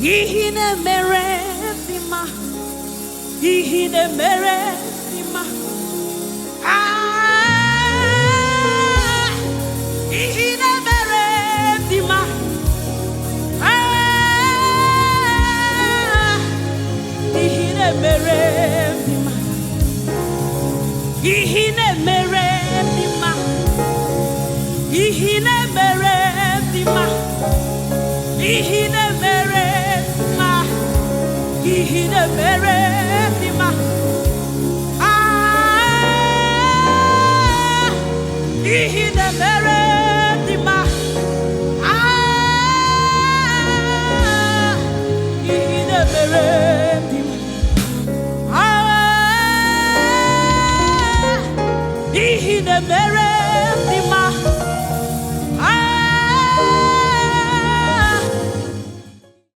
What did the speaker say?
Ihine meredima, ihine meredima, ah, ihine meredima, ah, ihine meredima, ihine meredima, ihine meredima, ihine meredima. Ihine mere